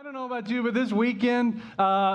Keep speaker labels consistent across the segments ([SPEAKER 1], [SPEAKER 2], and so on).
[SPEAKER 1] don't know about you, but this weekend,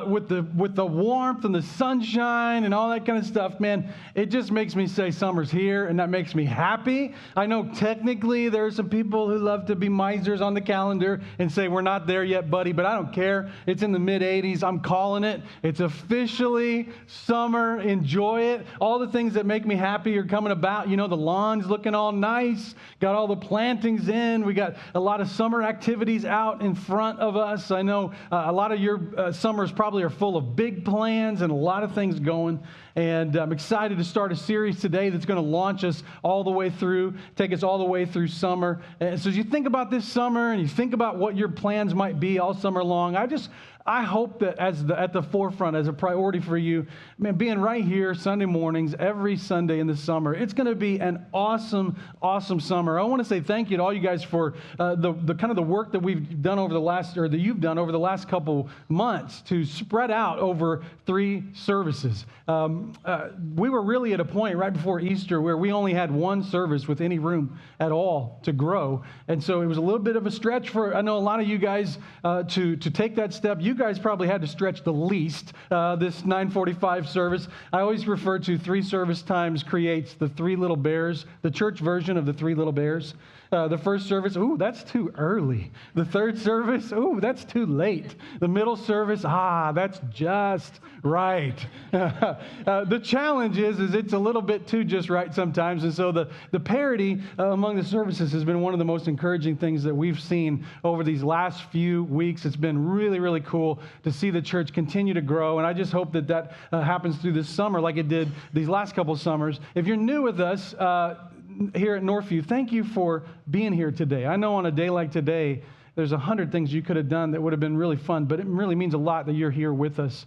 [SPEAKER 1] with the warmth and the sunshine and all that kind of stuff, man, it just makes me say summer's here, and that makes me happy. I know technically there are some people who love to be misers on the calendar and say, we're not there yet, buddy, but I don't care. It's in the mid-80s. I'm calling it. It's officially summer. Enjoy it. All the things that make me happy are coming about. You know, the lawn's looking all nice, got all the plantings in. We got a lot of summer activities out in front of us. I know a lot of your summers probably are full of big plans and a lot of things going. And I'm excited to start a series today that's going to launch us all the way through, take us all the way through summer. And so as you think about this summer and you think about what your plans might be all summer long, I hope that at the forefront, as a priority for you, man, being right here Sunday mornings, every Sunday in the summer, it's going to be an awesome, awesome summer. I want to say thank you to all you guys for the kind of the work that we've done that you've done over the last couple months to spread out over 3 services. We were really at a point right before Easter where we only had 1 service with any room at all to grow. And so it was a little bit of a stretch for, I know, a lot of you guys to take that step. You guys probably had to stretch the least this 9:45 service. I always refer to 3 service times creates the 3 little bears, the church version of the 3 little bears. The first service, ooh, that's too early. The third service, ooh, that's too late. The middle service, that's just right. The challenge is it's a little bit too just right sometimes. And so the parity among the services has been one of the most encouraging things that we've seen over these last few weeks. It's been really, really cool to see the church continue to grow. And I just hope that happens through this summer like it did these last couple of summers. If you're new with us, here at Northview, thank you for being here today. I know on a day like today, there's 100 things you could have done that would have been really fun, but it really means a lot that you're here with us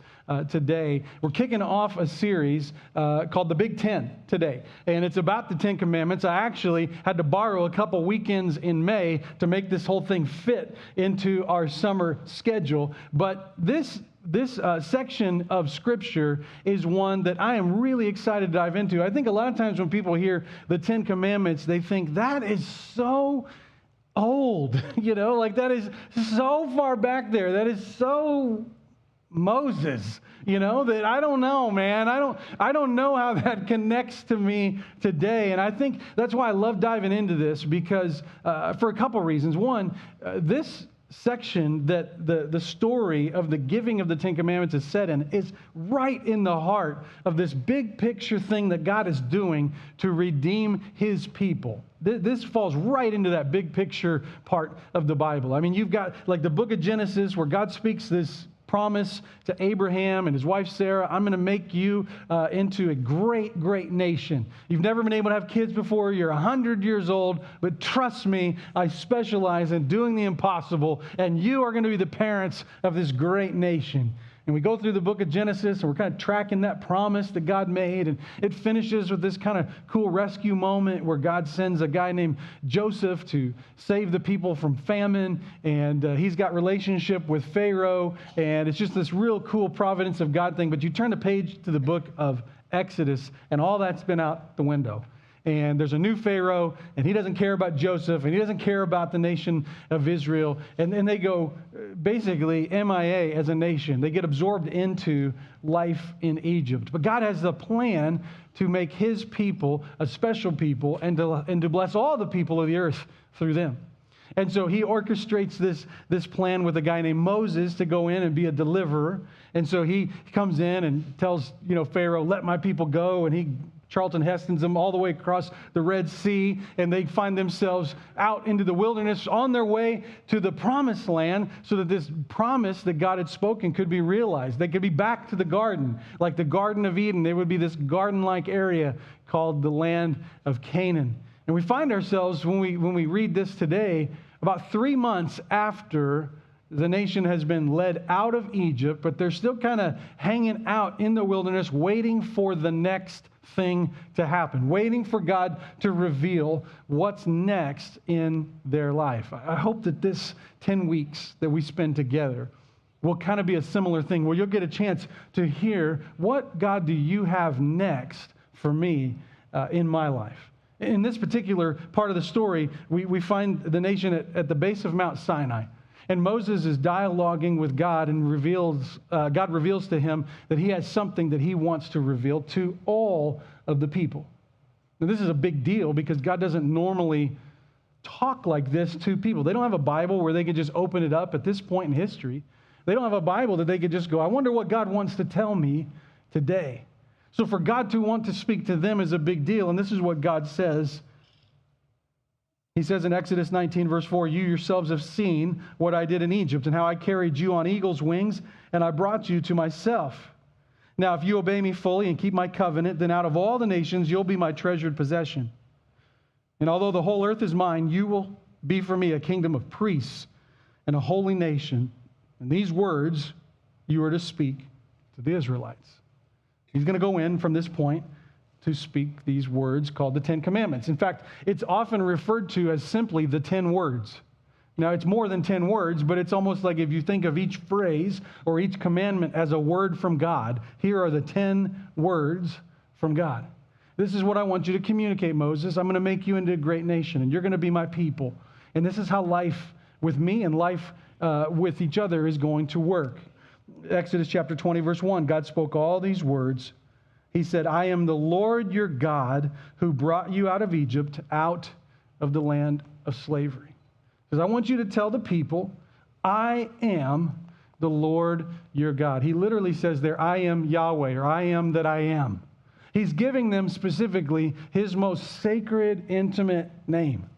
[SPEAKER 1] today. We're kicking off a series called The Big Ten today, and it's about the 10 Commandments. I actually had to borrow a couple weekends in May to make this whole thing fit into our summer schedule, but this section of Scripture is one that I am really excited to dive into. I think a lot of times when people hear the 10 Commandments, they think that is so old, like that is so far back there. That is so Moses, that I don't know, man. I don't know how that connects to me today. And I think that's why I love diving into this because for a couple reasons. One, this section that the story of the giving of the 10 Commandments is set in is right in the heart of this big picture thing that God is doing to redeem his people. This falls right into that big picture part of the Bible. I mean, you've got like the book of Genesis where God speaks this promise to Abraham and his wife Sarah, I'm going to make you into a great, great nation. You've never been able to have kids before. You're 100 years old, but trust me, I specialize in doing the impossible, and you are going to be the parents of this great nation. And we go through the book of Genesis, and we're kind of tracking that promise that God made. And it finishes with this kind of cool rescue moment where God sends a guy named Joseph to save the people from famine. And he's got relationship with Pharaoh. And it's just this real cool providence of God thing. But you turn the page to the book of Exodus, and all that's been out the window. And there's a new Pharaoh, and he doesn't care about Joseph, and he doesn't care about the nation of Israel. And they go basically MIA as a nation. They get absorbed into life in Egypt. But God has the plan to make his people a special people and to bless all the people of the earth through them. And so he orchestrates this plan with a guy named Moses to go in and be a deliverer. And so he comes in and tells, Pharaoh, let my people go. And Charlton Heston's them all the way across the Red Sea, and they find themselves out into the wilderness on their way to the promised land so that this promise that God had spoken could be realized. They could be back to the garden, like the Garden of Eden. There would be this garden-like area called the land of Canaan. And we find ourselves, when we read this today, about 3 months after the nation has been led out of Egypt, but they're still kind of hanging out in the wilderness, waiting for the next thing to happen, waiting for God to reveal what's next in their life. I hope that this 10 weeks that we spend together will kind of be a similar thing where you'll get a chance to hear, what God do you have next for me in my life? In this particular part of the story, we find the nation at the base of Mount Sinai. And Moses is dialoguing with God, and God reveals to him that he has something that he wants to reveal to all of the people. Now, this is a big deal because God doesn't normally talk like this to people. They don't have a Bible where they can just open it up at this point in history. They don't have a Bible that they could just go, I wonder what God wants to tell me today. So for God to want to speak to them is a big deal, and this is what God says. He says in Exodus 19, verse 4, you yourselves have seen what I did in Egypt and how I carried you on eagle's wings, and I brought you to myself. Now, if you obey me fully and keep my covenant, then out of all the nations you'll be my treasured possession. And although the whole earth is mine, you will be for me a kingdom of priests and a holy nation. And these words you are to speak to the Israelites. He's going to go in from this point to speak these words called the Ten Commandments. In fact, it's often referred to as simply the 10 words. Now, it's more than 10 words, but it's almost like if you think of each phrase or each commandment as a word from God, here are the 10 words from God. This is what I want you to communicate, Moses. I'm going to make you into a great nation, and you're going to be my people. And this is how life with me and life with each other is going to work. Exodus chapter 20, verse 1, God spoke all these words. He said, I am the Lord your God who brought you out of Egypt, out of the land of slavery. Because I want you to tell the people, I am the Lord your God. He literally says there, I am Yahweh, or I am that I am. He's giving them specifically his most sacred, intimate name.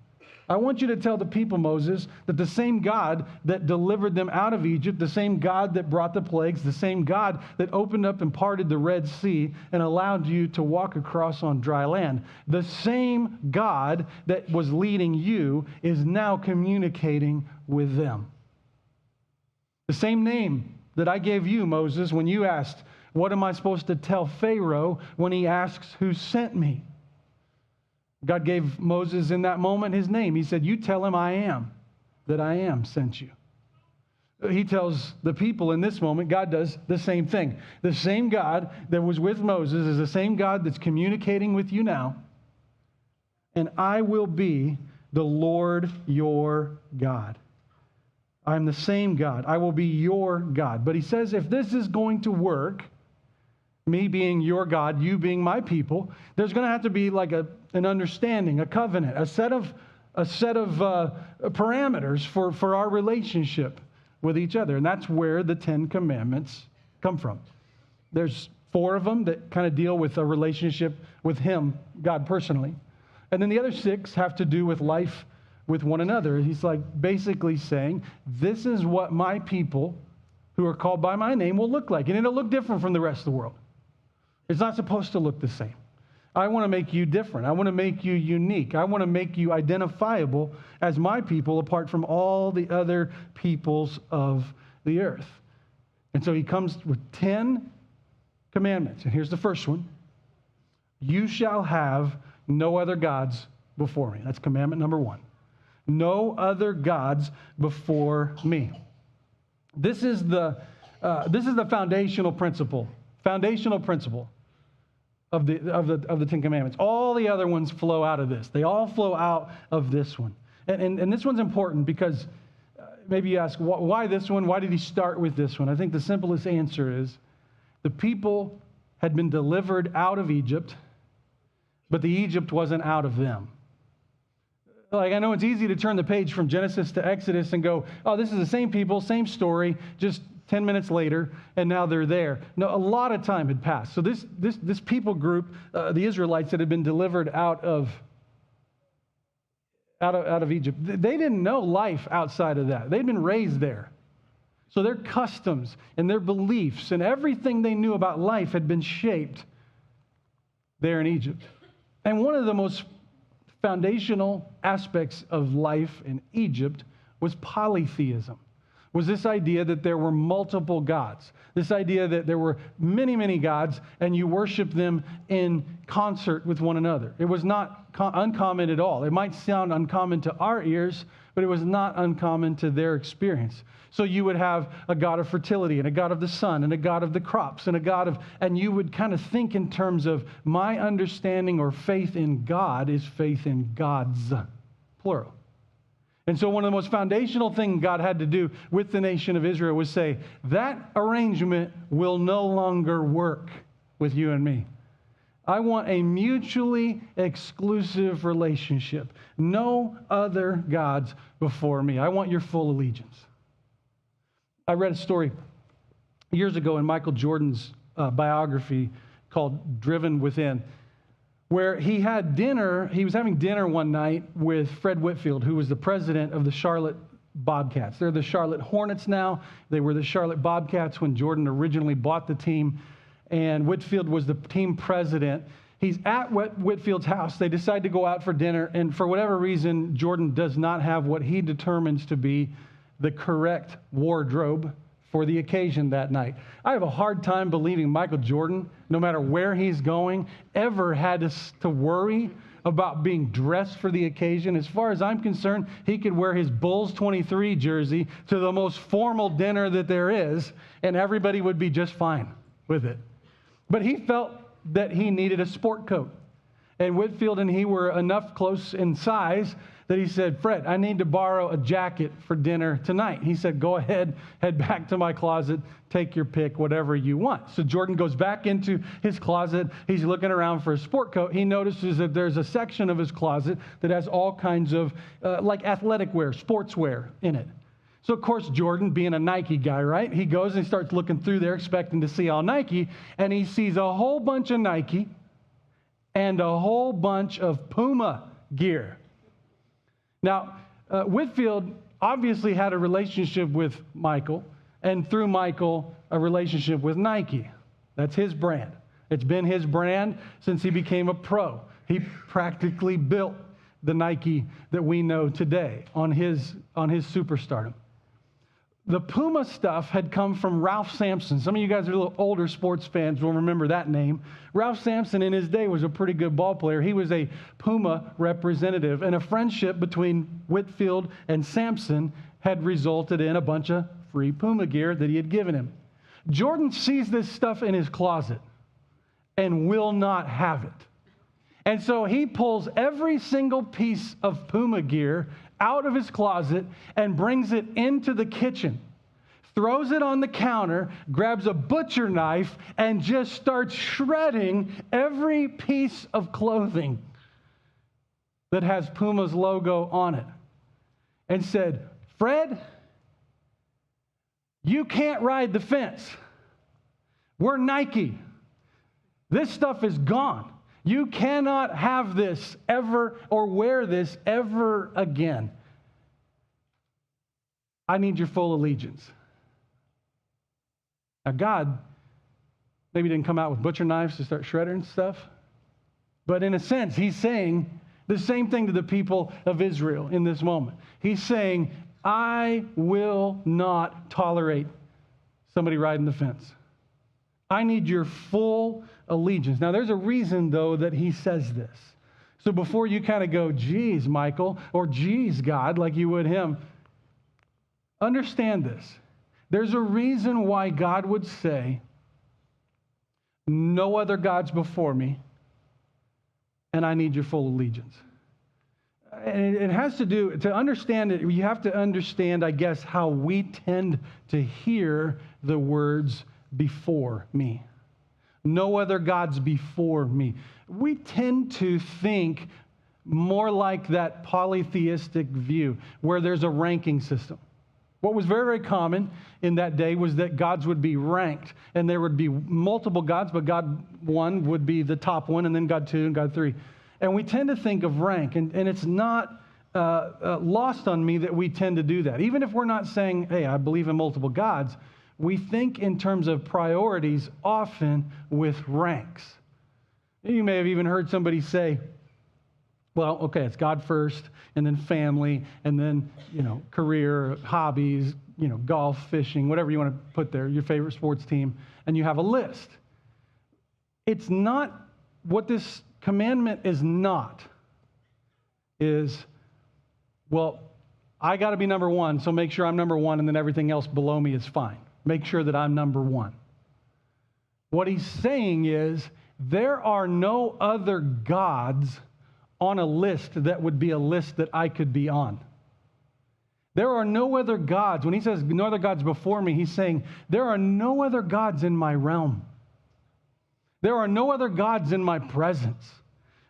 [SPEAKER 1] I want you to tell the people, Moses, that the same God that delivered them out of Egypt, the same God that brought the plagues, the same God that opened up and parted the Red Sea and allowed you to walk across on dry land, the same God that was leading you is now communicating with them. The same name that I gave you, Moses, when you asked, what am I supposed to tell Pharaoh when he asks who sent me? God gave Moses in that moment his name. He said, you tell him I am, that I am sent you. He tells the people in this moment, God does the same thing. The same God that was with Moses is the same God that's communicating with you now. And I will be the Lord your God. I'm the same God. I will be your God. But he says, if this is going to work, me being your God, you being my people, there's going to have to be like an understanding, a covenant, a set of parameters for our relationship with each other. And that's where the 10 Commandments come from. There's 4 of them that kind of deal with a relationship with him, God personally. And then the other 6 have to do with life with one another. He's like basically saying, this is what my people who are called by my name will look like. And it'll look different from the rest of the world. It's not supposed to look the same. I want to make you different. I want to make you unique. I want to make you identifiable as my people apart from all the other peoples of the earth. And so he comes with 10 commandments. And here's the first one. You shall have no other gods before me. That's commandment number 1. No other gods before me. This is the foundational principle. Foundational principle of the 10 Commandments. All the other ones flow out of this. They all flow out of this one. And this one's important because maybe you ask, why this one? Why did he start with this one? I think the simplest answer is the people had been delivered out of Egypt, but the Egypt wasn't out of them. Like, I know it's easy to turn the page from Genesis to Exodus and go, oh, this is the same people, same story, just 10 minutes later, and now they're there. No, a lot of time had passed. So this people group, the Israelites that had been delivered out of Egypt, they didn't know life outside of that. They'd been raised there. So their customs and their beliefs and everything they knew about life had been shaped there in Egypt. And one of the most foundational aspects of life in Egypt was polytheism. Was this idea that there were multiple gods. This idea that there were many, many gods and you worship them in concert with one another. It was not uncommon at all. It might sound uncommon to our ears, but it was not uncommon to their experience. So you would have a god of fertility and a god of the sun and a god of the crops and you would kind of think in terms of my understanding or faith in God is faith in gods, plural. And so one of the most foundational things God had to do with the nation of Israel was say, that arrangement will no longer work with you and me. I want a mutually exclusive relationship. No other gods before me. I want your full allegiance. I read a story years ago in Michael Jordan's biography called Driven Within, where he was having dinner one night with Fred Whitfield, who was the president of the Charlotte Bobcats. They're the Charlotte Hornets now. They were the Charlotte Bobcats when Jordan originally bought the team, and Whitfield was the team president. He's at Whitfield's house. They decide to go out for dinner, and for whatever reason, Jordan does not have what he determines to be the correct wardrobe for the occasion that night. I have a hard time believing Michael Jordan, no matter where he's going, ever had to worry about being dressed for the occasion. As far as I'm concerned, he could wear his Bulls 23 jersey to the most formal dinner that there is, and everybody would be just fine with it. But he felt that he needed a sport coat. And Whitfield and he were enough close in size that he said, Fred, I need to borrow a jacket for dinner tonight. He said, go ahead, head back to my closet, take your pick, whatever you want. So Jordan goes back into his closet. He's looking around for a sport coat. He notices that there's a section of his closet that has all kinds of like athletic wear, sportswear in it. So, of course, Jordan, being a Nike guy, right? He goes and he starts looking through there expecting to see all Nike, and he sees a whole bunch of Nike and a whole bunch of Puma gear. Now, Whitfield obviously had a relationship with Michael, and through Michael, a relationship with Nike. That's his brand. It's been his brand since he became a pro. He practically built the Nike that we know today on his superstardom. The Puma stuff had come from Ralph Sampson. Some of you guys are a little older sports fans will remember that name. Ralph Sampson in his day was a pretty good ball player. He was a Puma representative, and a friendship between Whitfield and Sampson had resulted in a bunch of free Puma gear that he had given him. Jordan sees this stuff in his closet and will not have it. And so he pulls every single piece of Puma gear out of his closet and brings it into the kitchen, throws it on the counter, grabs a butcher knife, and just starts shredding every piece of clothing that has Puma's logo on it. And said, Fred, you can't ride the fence. We're Nike. This stuff is gone. You cannot have this ever or wear this ever again. I need your full allegiance. Now, God maybe didn't come out with butcher knives to start shredding stuff, but in a sense, he's saying the same thing to the people of Israel in this moment. He's saying, I will not tolerate somebody riding the fence. I need your full allegiance. Now, there's a reason, though, that he says this. So before you kind of go, geez, Michael, or geez, God, like you would him, understand this. There's a reason why God would say, no other gods before me, and I need your full allegiance. And it has to do, to understand it, you have to understand, I guess, how we tend to hear the words before me. No other gods before me. We tend to think more like that polytheistic view where there's a ranking system. What was very, very common in that day was that gods would be ranked, and there would be multiple gods, but God 1 would be the top one, and then God 2 and God 3. And we tend to think of rank, and it's not lost on me that we tend to do that. Even if we're not saying, hey, I believe in multiple gods, we think in terms of priorities often with ranks. You may have even heard somebody say, well, okay, it's God first, and then family, and then, career, hobbies, golf, fishing, whatever you want to put there, your favorite sports team, and you have a list. It's not, what this commandment is not, is, well, I got to be number one, so make sure I'm number one, and then everything else below me is fine. Make sure that I'm number one. What he's saying is, there are no other gods on a list that would be a list that I could be on. There are no other gods. When he says no other gods before me, he's saying there are no other gods in my realm. There are no other gods in my presence.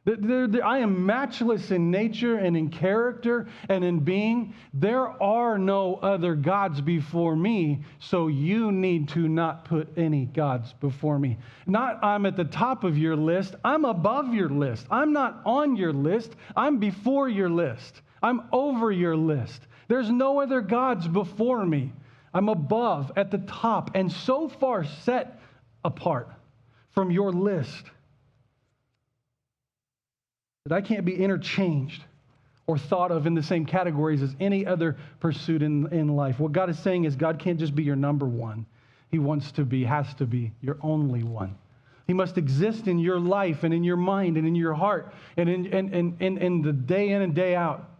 [SPEAKER 1] I am matchless in nature and in character and in being. There are no other gods before me, so you need to not put any gods before me. Not I'm at the top of your list, I'm above your list. I'm not on your list, I'm before your list. I'm over your list. There's no other gods before me. I'm above, at the top, and so far set apart from your list that I can't be interchanged or thought of in the same categories as any other pursuit in life. What God is saying is God can't just be your number one. He wants to be, has to be your only one. He must exist in your life and in your mind and in your heart and in the day in and day out.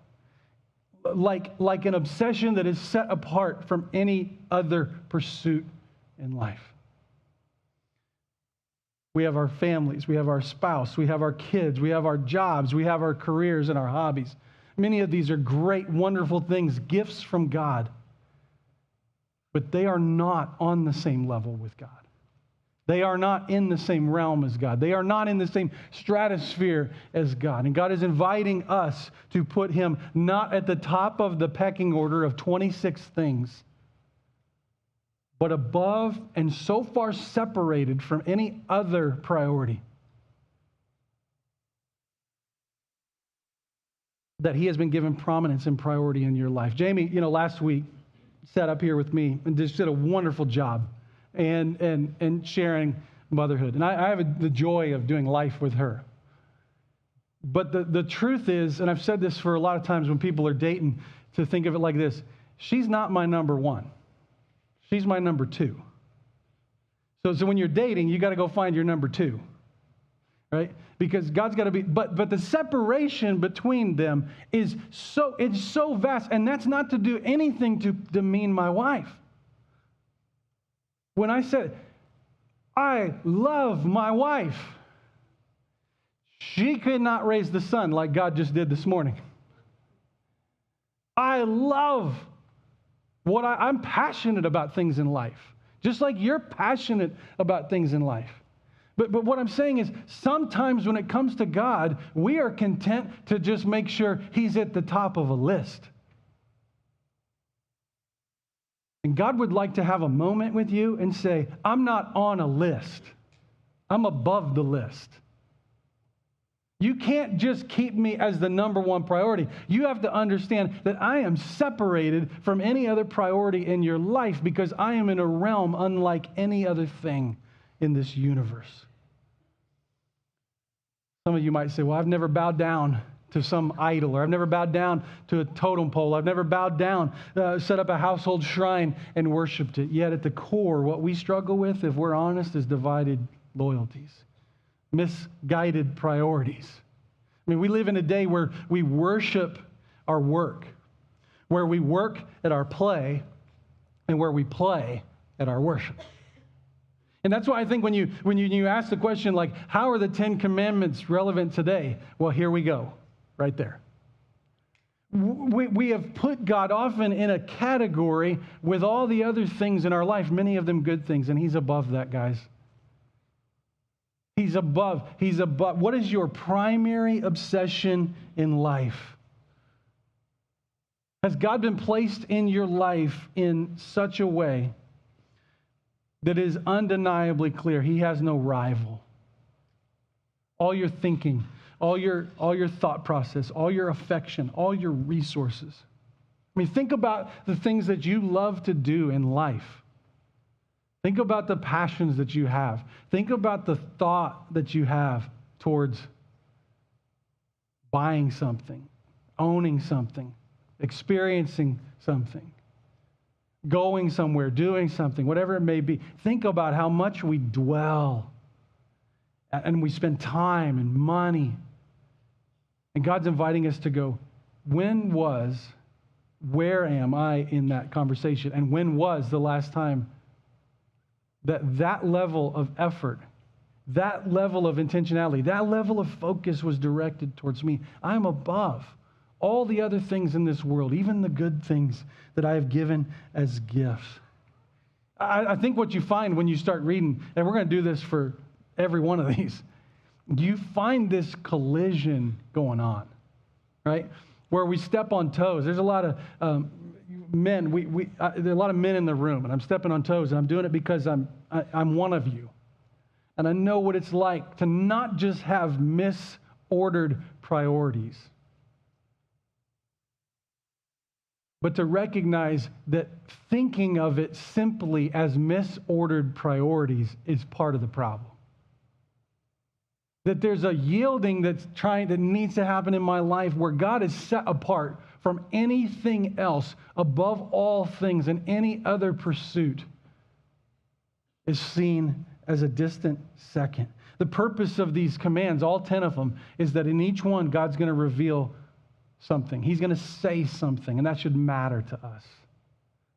[SPEAKER 1] Like an obsession that is set apart from any other pursuit in life. We have our families, we have our spouse, we have our kids, we have our jobs, we have our careers and our hobbies. Many of these are great, wonderful things, gifts from God. But they are not on the same level with God. They are not in the same realm as God. They are not in the same stratosphere as God. And God is inviting us to put him not at the top of the pecking order of 26 things, but above and so far separated from any other priority that he has been given prominence and priority in your life. Jamie, last week sat up here with me and just did a wonderful job and sharing motherhood. And I have the joy of doing life with her. But the truth is, and I've said this for a lot of times when people are dating, to think of it like this: she's not my number one. She's my number two. So when you're dating, you got to go find your number two, right? Because God's got to be, but the separation between them is so vast, and that's not to do anything to demean my wife. When I said, I love my wife, she could not raise the sun like God just did this morning. I love I'm passionate about things in life, just like you're passionate about things in life. But what I'm saying is sometimes when it comes to God, we are content to just make sure he's at the top of a list. And God would like to have a moment with you and say, I'm not on a list. I'm above the list. You can't just keep me as the number one priority. You have to understand that I am separated from any other priority in your life because I am in a realm unlike any other thing in this universe. Some of you might say, well, I've never bowed down to some idol, or I've never bowed down to a totem pole. I've never bowed down, set up a household shrine and worshiped it. Yet at the core, what we struggle with, if we're honest, is divided loyalties, misguided priorities. I mean, we live in a day where we worship our work, where we work at our play, and where we play at our worship. And that's why I think when you ask the question, like, how are the 10 Commandments relevant today? Well, here we go, right there. We have put God often in a category with all the other things in our life, many of them good things, and he's above that, guys. He's above. He's above. What is your primary obsession in life? Has God been placed in your life in such a way that is undeniably clear he has no rival? All your thinking, all your thought process, all your affection, all your resources. I mean, think about the things that you love to do in life. Think about the passions that you have. Think about the thought that you have towards buying something, owning something, experiencing something, going somewhere, doing something, whatever it may be. Think about how much we dwell and we spend time and money. And God's inviting us to go, where am I in that conversation? And when was the last time that level of effort, that level of intentionality, that level of focus was directed towards me? I'm above all the other things in this world, even the good things that I have given as gifts. I think what you find when you start reading, and we're going to do this for every one of these, you find this collision going on, right? Where we step on toes. There's a lot of men. There are a lot of men in the room, and I'm stepping on toes, and I'm doing it because I'm one of you. And I know what it's like to not just have misordered priorities, but to recognize that thinking of it simply as misordered priorities is part of the problem. That there's a yielding that needs to happen in my life where God is set apart from anything else, above all things, and any other pursuit is seen as a distant second. The purpose of these commands, all 10 of them, is that in each one, God's going to reveal something. He's going to say something, and that should matter to us.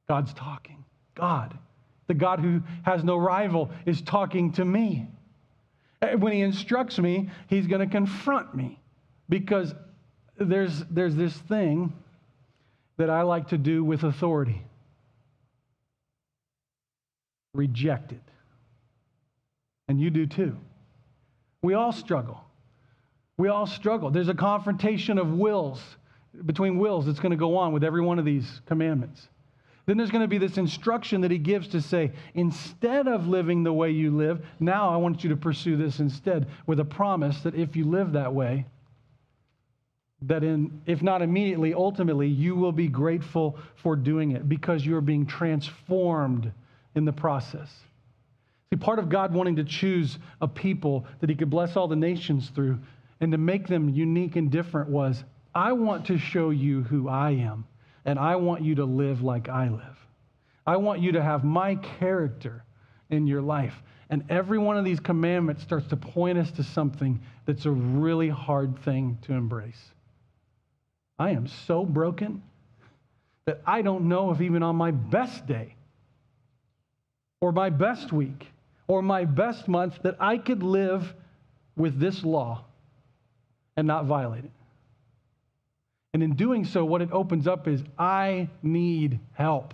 [SPEAKER 1] God's talking. God, the God who has no rival, is talking to me. When he instructs me, he's going to confront me, because there's this thing that I like to do with authority. Reject it. And you do too. We all struggle. We all struggle. There's a confrontation of wills, between wills, that's going to go on with every one of these commandments. Then there's going to be this instruction that he gives to say, instead of living the way you live, now I want you to pursue this instead, with a promise that if you live that way, that if not immediately, ultimately, you will be grateful for doing it because you're being transformed in the process. See, part of God wanting to choose a people that he could bless all the nations through and to make them unique and different was, I want to show you who I am, and I want you to live like I live. I want you to have my character in your life. And every one of these commandments starts to point us to something that's a really hard thing to embrace. I am so broken that I don't know if even on my best day or my best week or my best month that I could live with this law and not violate it. And in doing so, what it opens up is, I need help.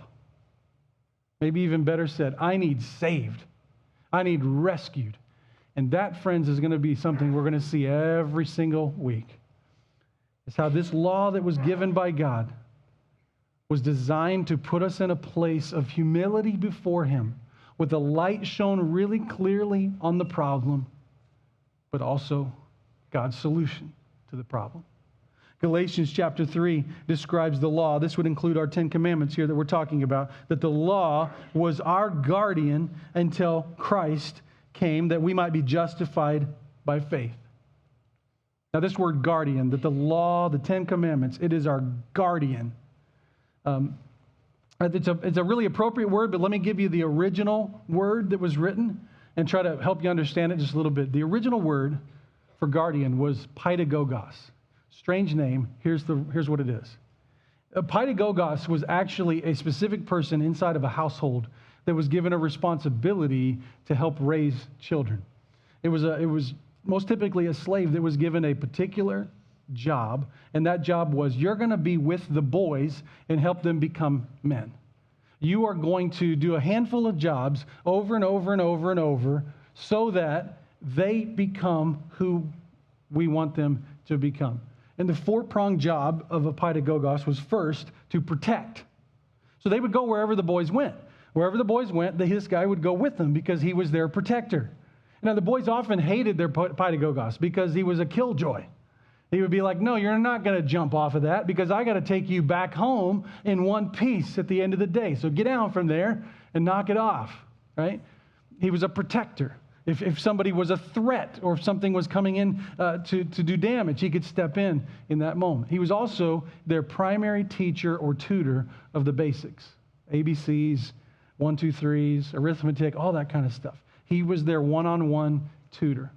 [SPEAKER 1] Maybe even better said, I need saved. I need rescued. And that, friends, is going to be something we're going to see every single week. It's how this law that was given by God was designed to put us in a place of humility before him, with the light shown really clearly on the problem, but also God's solution to the problem. Galatians chapter 3 describes the law. This would include our 10 commandments here that we're talking about, that the law was our guardian until Christ came, that we might be justified by faith. Now, this word guardian, that the law, the 10 commandments, it is our guardian. It's a really appropriate word, but let me give you the original word that was written and try to help you understand it just a little bit. The original word for guardian was paidagogos. Strange name. Here's what it is. A paidagogos was actually a specific person inside of a household that was given a responsibility to help raise children. It was most typically a slave that was given a particular job, and that job was, you're going to be with the boys and help them become men. You are going to do a handful of jobs over and over and over and over so that they become who we want them to become. And the four-pronged job of a paidagogos was first to protect. So they would go wherever the boys went. Wherever the boys went, this guy would go with them because he was their protector. Now, the boys often hated their paidagogos because he was a killjoy. He would be like, no, you're not going to jump off of that because I got to take you back home in one piece at the end of the day. So get down from there and knock it off, right? He was a protector. If somebody was a threat or if something was coming in to do damage, he could step in that moment. He was also their primary teacher or tutor of the basics, ABCs, 1, 2, 3s, arithmetic, all that kind of stuff. He was their one-on-one tutor.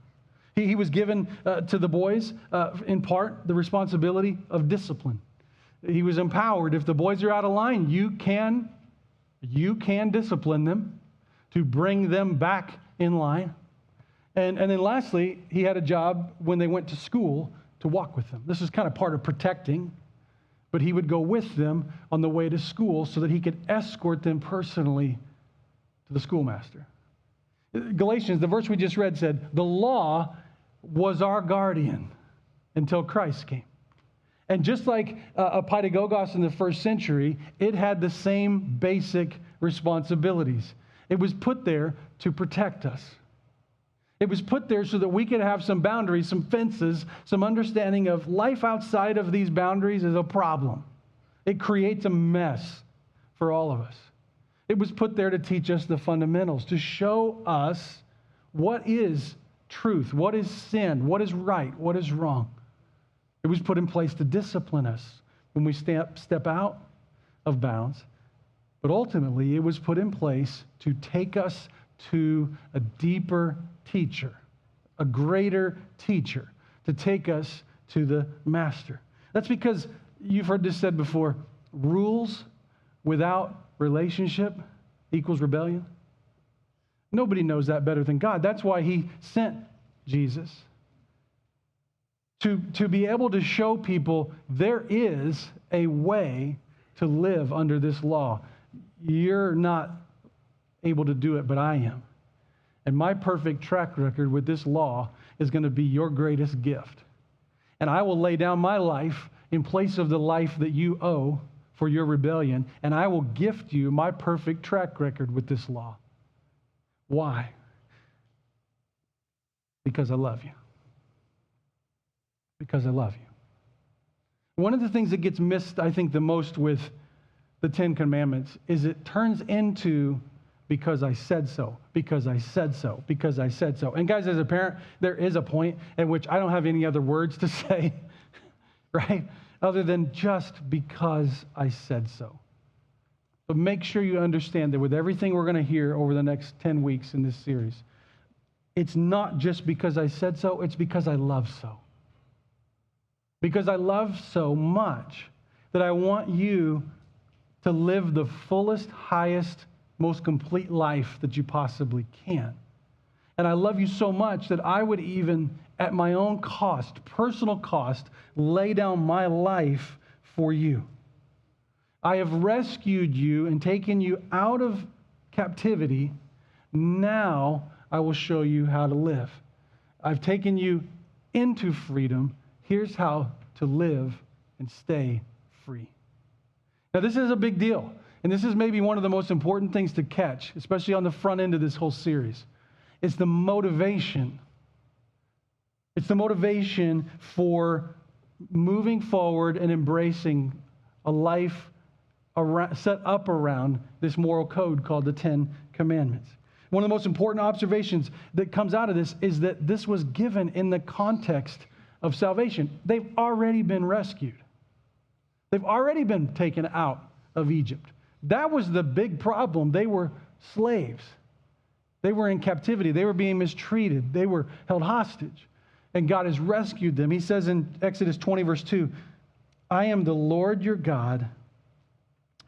[SPEAKER 1] He was given to the boys, in part, the responsibility of discipline. He was empowered. If the boys are out of line, you can discipline them to bring them back in line. And then lastly, he had a job when they went to school to walk with them. This is kind of part of protecting, but he would go with them on the way to school so that he could escort them personally to the schoolmaster. Galatians, the verse we just read, said, the law was our guardian until Christ came. And just like a pedagogos in the first century, it had the same basic responsibilities. It was put there to protect us. It was put there so that we could have some boundaries, some fences, some understanding of life outside of these boundaries is a problem. It creates a mess for all of us. It was put there to teach us the fundamentals, to show us what is truth, what is sin, what is right, what is wrong. It was put in place to discipline us when we step out of bounds. But ultimately, it was put in place to take us to a deeper teacher, a greater teacher, to take us to the master. That's because you've heard this said before, rules without relationship equals rebellion. Nobody knows that better than God. That's why he sent Jesus. To be able to show people there is a way to live under this law. You're not able to do it, but I am. And my perfect track record with this law is going to be your greatest gift. And I will lay down my life in place of the life that you owe for your rebellion, and I will gift you my perfect track record with this law. Why? Because I love you. Because I love you. One of the things that gets missed, I think, the most with the Ten Commandments is it turns into because I said so, because I said so, because I said so. And guys, as a parent, there is a point at which I don't have any other words to say, right? Other than just because I said so. But make sure you understand that with everything we're going to hear over the next 10 weeks in this series, it's not just because I said so, it's because I love so. Because I love so much that I want you to live the fullest, highest, most complete life that you possibly can. And I love you so much that I would even, at my own cost, personal cost, lay down my life for you. I have rescued you and taken you out of captivity. Now I will show you how to live. I've taken you into freedom. Here's how to live and stay free. Now, this is a big deal. And this is maybe one of the most important things to catch, especially on the front end of this whole series. It's the motivation. It's the motivation for moving forward and embracing a life set up around this moral code called the Ten Commandments. One of the most important observations that comes out of this is that this was given in the context of salvation. They've already been rescued. They've already been taken out of Egypt. That was the big problem. They were slaves. They were in captivity. They were being mistreated. They were held hostage. And God has rescued them. He says in Exodus 20, verse 2, I am the Lord your God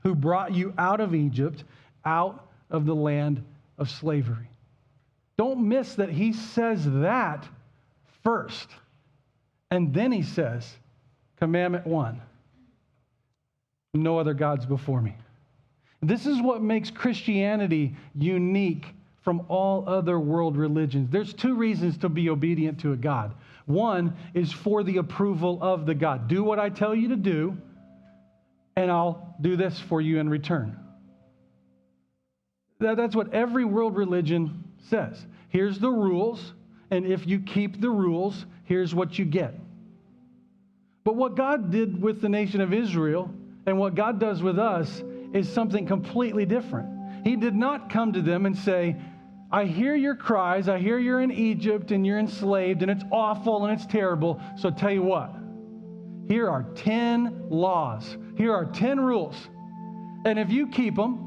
[SPEAKER 1] who brought you out of Egypt, out of the land of slavery. Don't miss that he says that first. And then he says, Commandment 1, no other gods before me. This is what makes Christianity unique from all other world religions. There's two reasons to be obedient to a God. One is for the approval of the God. Do what I tell you to do, and I'll do this for you in return. That's what every world religion says. Here's the rules, and if you keep the rules, here's what you get. But what God did with the nation of Israel, and what God does with us, is something completely different. He did not come to them and say, I hear your cries, I hear you're in Egypt and you're enslaved and it's awful and it's terrible, so tell you what, here are 10 laws, here are 10 rules, and if you keep them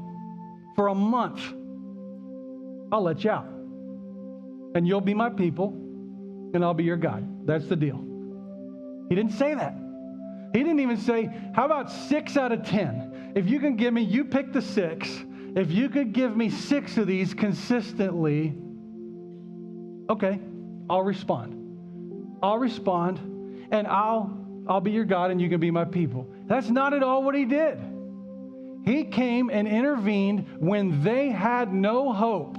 [SPEAKER 1] for a month, I'll let you out. And you'll be my people, and I'll be your God. That's the deal. He didn't say that. He didn't even say, how about 6 out of 10? If you can give me, you pick the 6. If you could give me 6 of these consistently, okay, I'll respond. I'll respond, and I'll I'll be your God and you can be my people. That's not at all what he did. He came and intervened when they had no hope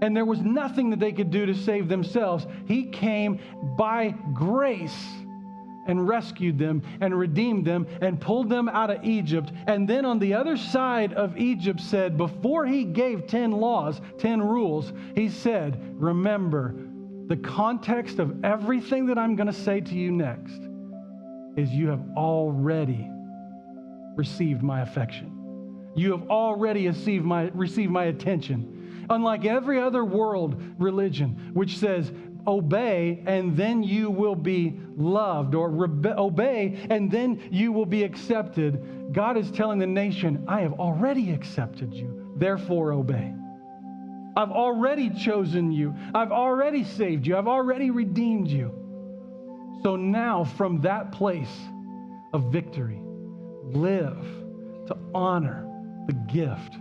[SPEAKER 1] and there was nothing that they could do to save themselves. He came by grace and rescued them and redeemed them and pulled them out of Egypt. And then on the other side of Egypt said, before he gave 10 laws, 10 rules, he said, remember, the context of everything that I'm going to say to you next is you have already received my affection. You have already received my attention. Unlike every other world religion, which says, obey and then you will be loved, or obey and then you will be accepted, God is telling the nation, I have already accepted you, therefore obey. I've already chosen you. I've already saved you. I've already redeemed you. So now from that place of victory, live to honor the gift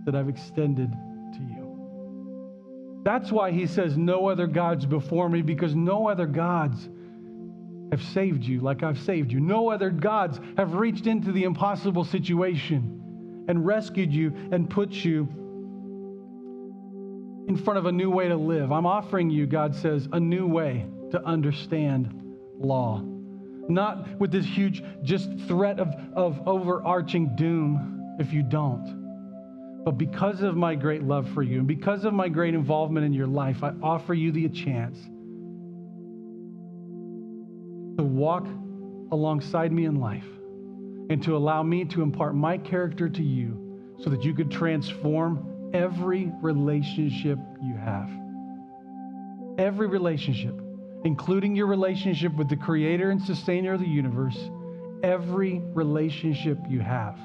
[SPEAKER 1] that I've extended to you. That's why he says no other gods before me, because no other gods have saved you like I've saved you. No other gods have reached into the impossible situation and rescued you and put you in front of a new way to live. I'm offering you, God says, a new way to understand law. Not with this huge just threat of overarching doom if you don't. But because of my great love for you and because of my great involvement in your life, I offer you the chance to walk alongside me in life and to allow me to impart my character to you so that you could transform every relationship you have. Every relationship, including your relationship with the creator and sustainer of the universe, every relationship you have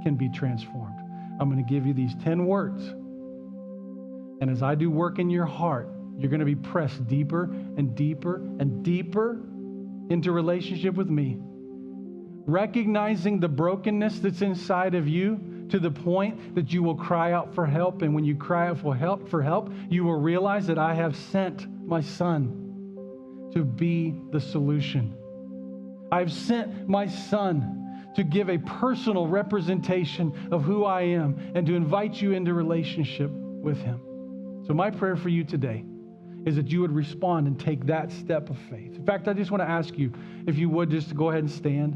[SPEAKER 1] can be transformed. I'm going to give you these 10 words. And as I do work in your heart, you're going to be pressed deeper and deeper and deeper into relationship with me, recognizing the brokenness that's inside of you to the point that you will cry out for help. And when you cry out for help, you will realize that I have sent my son to be the solution. I've sent my son to give a personal representation of who I am and to invite you into relationship with him. So my prayer for you today is that you would respond and take that step of faith. In fact, I just want to ask you, if you would, just to go ahead and stand.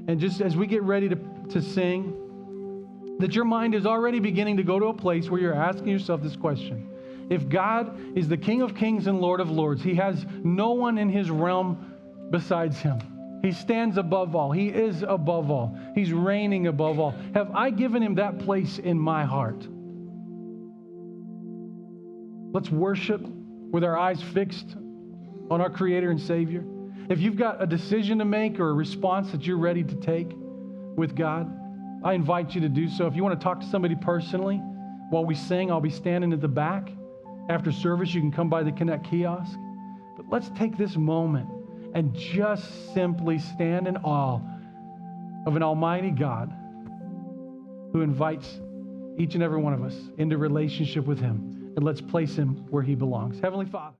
[SPEAKER 1] And just as we get ready to sing, that your mind is already beginning to go to a place where you're asking yourself this question. If God is the King of Kings and Lord of Lords, he has no one in his realm besides him. He stands above all. He is above all. He's reigning above all. Have I given him that place in my heart? Let's worship with our eyes fixed on our Creator and Savior. If you've got a decision to make or a response that you're ready to take with God, I invite you to do so. If you want to talk to somebody personally while we sing, I'll be standing at the back. After service, you can come by the Connect kiosk. But let's take this moment and just simply stand in awe of an almighty God who invites each and every one of us into relationship with him. And let's place him where he belongs. Heavenly Father.